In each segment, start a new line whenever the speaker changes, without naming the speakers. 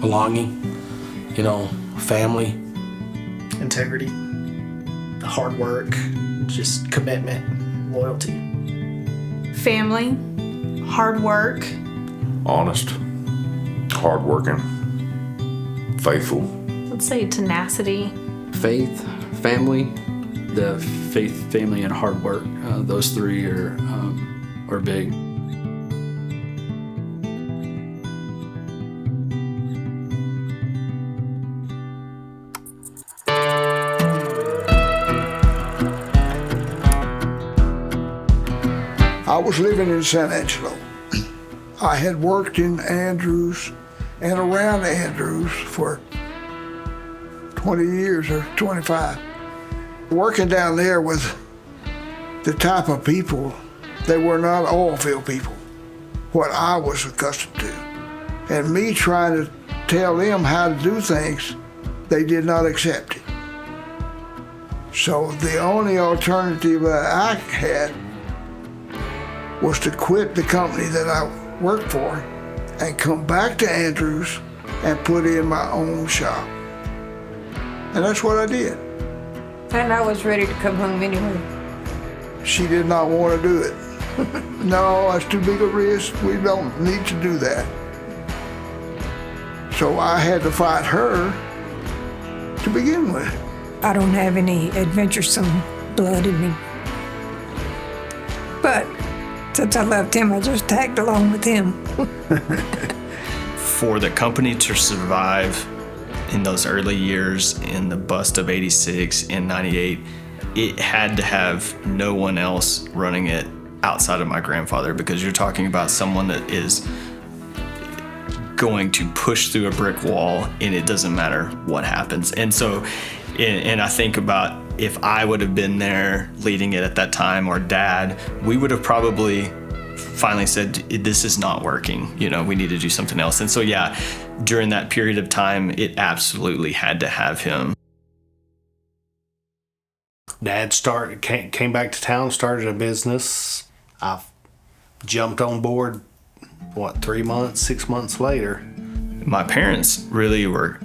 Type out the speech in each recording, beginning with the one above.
belonging, family.
Integrity, hard work, just commitment, loyalty.
Family, hard work.
Honest, hardworking, faithful.
Let's say tenacity.
Faith, family. The faith, family, and hard work. Those three are big.
I was living in San Angelo. I had worked in Andrews and around Andrews for 20 years or 25. Working down there with the type of people, they were not oil field people, what I was accustomed to. And me trying to tell them how to do things, they did not accept it. So the only alternative that I had was to quit the company that I worked for and come back to Andrews and put in my own shop. And that's what I did.
And I was ready to come home anyway.
She did not want to do it. No, that's too big a risk. We don't need to do that. So I had to fight her to begin with.
I don't have any adventuresome blood in me. But since I loved him, I just tagged along with him.
For the company to survive in those early years, in the bust of 86 and 98, it had to have no one else running it outside of my grandfather, because you're talking about someone that is going to push through a brick wall and it doesn't matter what happens. And so, and I think about if I would have been there leading it at that time, or Dad, we would have probably finally said, this is not working, we need to do something else. And so, yeah, during that period of time, it absolutely had to have him.
Dad came back to town, started a business. I jumped on board, 3 months, 6 months later.
My parents really were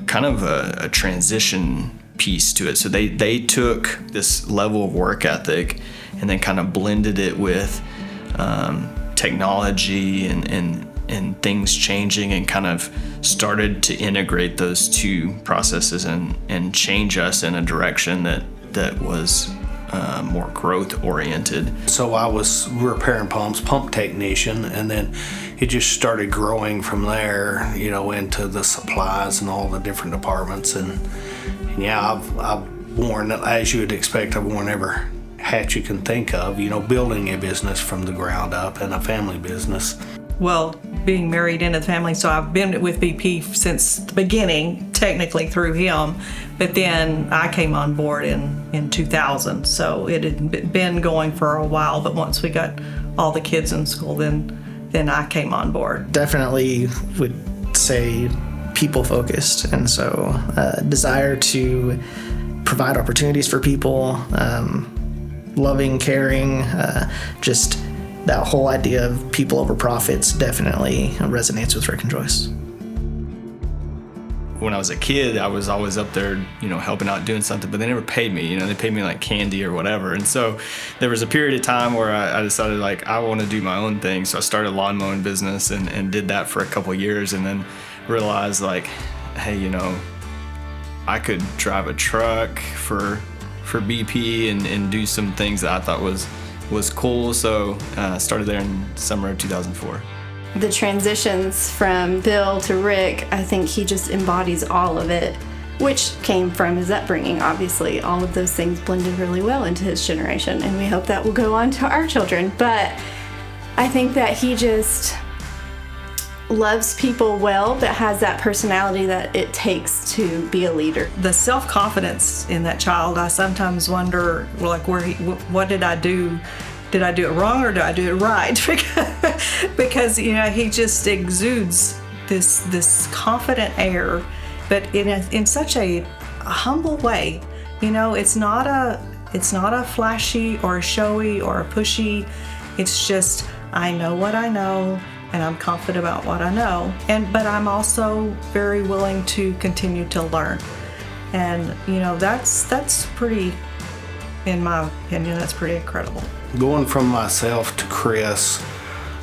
kind of a transition piece to it. So they took this level of work ethic and then kind of blended it with technology and things changing, and kind of started to integrate those two processes and change us in a direction that was more growth oriented.
So I was repairing pumps, pump technician, and then it just started growing from there, into the supplies and all the different departments. And yeah, I've worn, as you would expect, I've worn every hat you can think of, building a business from the ground up and a family business.
Well, being married into the family, so I've been with BP since the beginning, technically through him, but then I came on board in 2000, so it had been going for a while, but once we got all the kids in school, then I came on board.
Definitely would say people-focused, and so desire to provide opportunities for people, loving, caring, just that whole idea of people over profits definitely resonates with Rick and Joyce.
When I was a kid, I was always up there, helping out, doing something, but they never paid me. They paid me like candy or whatever. And so there was a period of time where I decided I want to do my own thing. So I started a lawn mowing business and did that for a couple of years, and then realized hey, I could drive a truck for BP and do some things that I thought was cool. So I started there in summer of 2004.
The transitions from Bill to Rick, I think he just embodies all of it, which came from his upbringing, obviously. All of those things blended really well into his generation, and we hope that will go on to our children. But I think that he just loves people well, but has that personality that it takes to be a leader.
The self-confidence in that child, I sometimes wonder, what did I do? Did I do it wrong or did I do it right? Because he just exudes this confident air, but in such a humble way. It's not a flashy or a showy or a pushy. It's just, I know what I know. and I'm confident about what I know. But I'm also very willing to continue to learn. And that's pretty, in my opinion, that's pretty incredible.
Going from myself to Chris,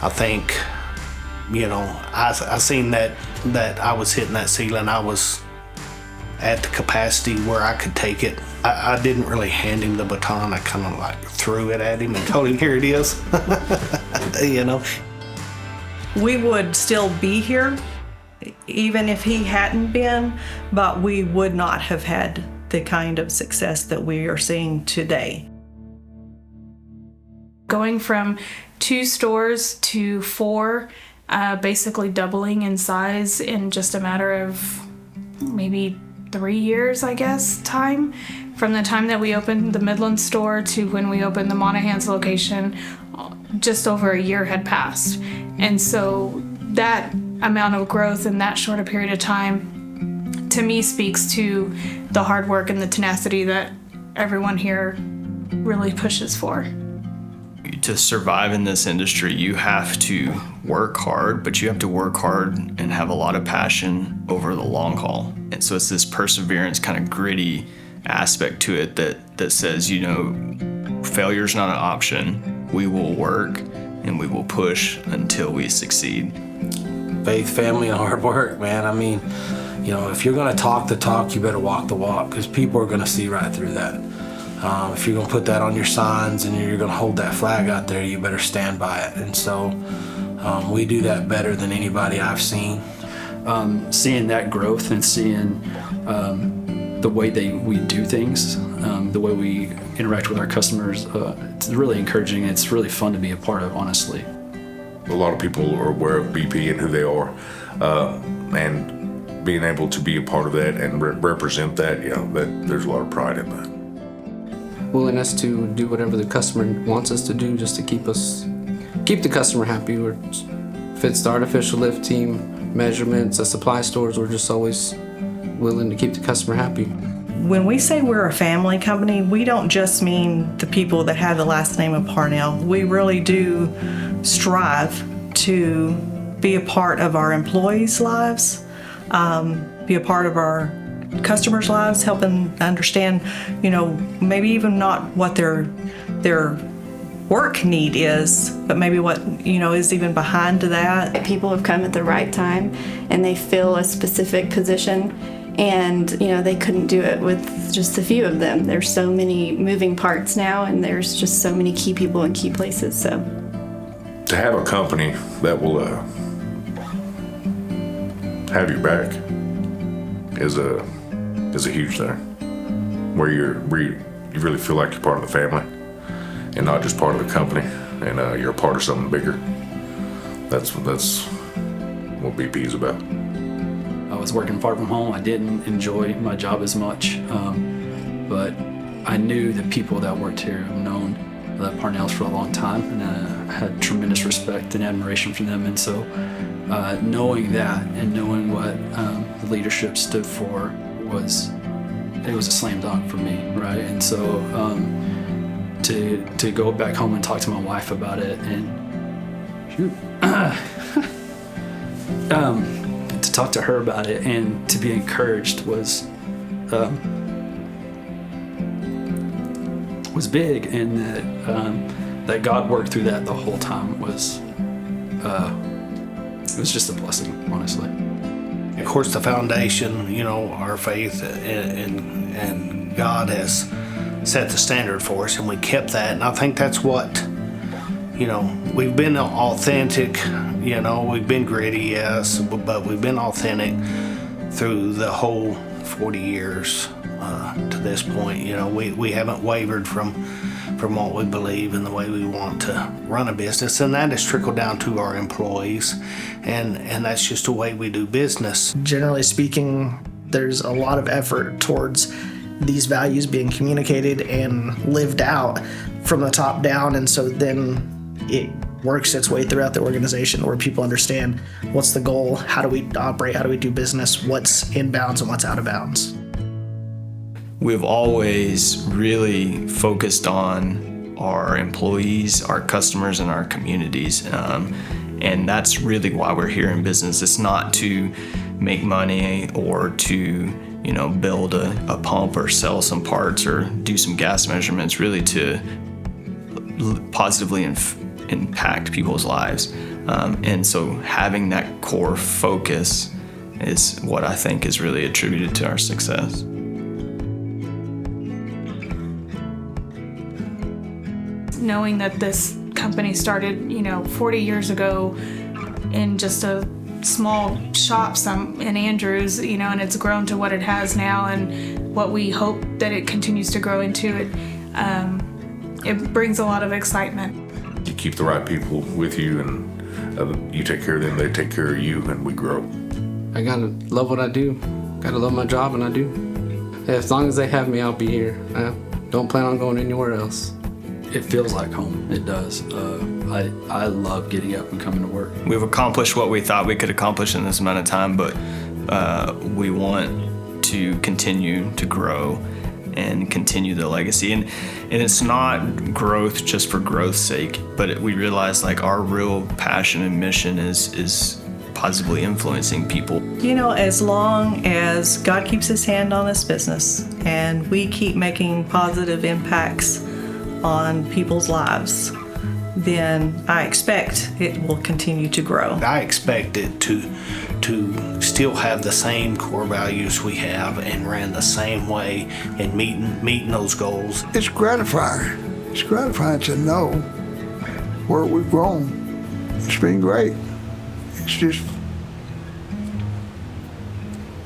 I think, I seen that I was hitting that ceiling. I was at the capacity where I could take it. I didn't really hand him the baton. I kind of like threw it at him and told him, here it is.
We would still be here even if he hadn't been, but we would not have had the kind of success that we are seeing today.
Going from 2 stores to 4, basically doubling in size in just a matter of maybe 3 years, I guess, time. From the time that we opened the Midland store to when we opened the Monahans location, just over a year had passed. And so that amount of growth in that short a period of time, to me, speaks to the hard work and the tenacity that everyone here really pushes for.
To survive in this industry, you have to work hard, but you have to work hard and have a lot of passion over the long haul. And so it's this perseverance, kind of gritty aspect to it that says, failure's not an option. We will work and we will push until we succeed.
Faith, family, and hard work, man. I mean, if you're gonna talk the talk, you better walk the walk, because people are gonna see right through that. If you're gonna put that on your signs and you're gonna hold that flag out there, you better stand by it. And so we do that better than anybody I've seen.
Seeing that growth and seeing the way we do things, the way we interact with our customers, it's really encouraging. It's really fun to be a part of, honestly.
A lot of people are aware of BP and who they are, and being able to be a part of that and represent that, that there's a lot of pride in that.
Willingness to do whatever the customer wants us to do just to keep the customer happy. If it's the artificial lift team, measurements, the supply stores, we're just always willing to keep the customer happy.
When we say we're a family company, we don't just mean the people that have the last name of Parnell. We really do strive to be a part of our employees' lives, be a part of our customers' lives, helping understand, maybe even not what their work need is, but maybe what, is even behind that.
People have come at the right time and they fill a specific position, and, they couldn't do it with just a few of them. There's so many moving parts now, and there's just so many key people in key places, so.
To have a company that will have your back is a huge thing, where you really feel like you're part of the family and not just part of the company, and you're a part of something bigger. That's what BP is about.
I was working far from home. I didn't enjoy my job as much, but I knew the people that worked here. I've known the Parnells for a long time, and I had tremendous respect and admiration for them. And so knowing that and knowing what the leadership stood for it was a slam dunk for me, right? And so to go back home and talk to my wife about it and to talk to her about it and to be encouraged was big, and that God worked through that the whole time was just a blessing, honestly.
Of course, the foundation, our faith and God has set the standard for us, and we kept that. And I think that's what, we've been authentic, we've been gritty, yes, but we've been authentic through the whole 40 years to this point. We haven't wavered from what we believe and the way we want to run a business, and that has trickled down to our employees, and that's just the way we do business.
Generally speaking, there's a lot of effort towards these values being communicated and lived out from the top down, and so then it works its way throughout the organization where people understand what's the goal, how do we operate, how do we do business, what's in bounds and what's out of bounds.
We've always really focused on our employees, our customers, and our communities. And that's really why we're here in business. It's not to make money or to, build a pump or sell some parts or do some gas measurements, really to positively impact people's lives. And so having that core focus is what I think is really attributed to our success.
Knowing that this company started, 40 years ago in just a small shop in Andrews, and it's grown to what it has now and what we hope that it continues to grow into, it brings a lot of excitement.
You keep the right people with you, and you take care of them, they take care of you, and we grow.
I gotta love what I do. Gotta love my job, and I do. As long as they have me, I'll be here. I don't plan on going anywhere else.
It feels like home. It does. I love getting up and coming to work.
We've accomplished what we thought we could accomplish in this amount of time, but we want to continue to grow and continue the legacy. And it's not growth just for growth's sake, but we realize like our real passion and mission is positively influencing people.
As long as God keeps his hand on this business and we keep making positive impacts on people's lives, then I expect it will continue to grow.
I expect it to still have the same core values we have and ran the same way in meeting those goals.
It's gratifying. It's gratifying to know where we've grown. It's been great. It's just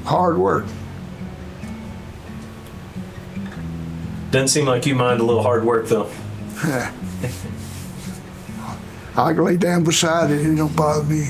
hard work.
Doesn't seem like you mind a little hard work, though.
I can lay down beside it, it don't bother me.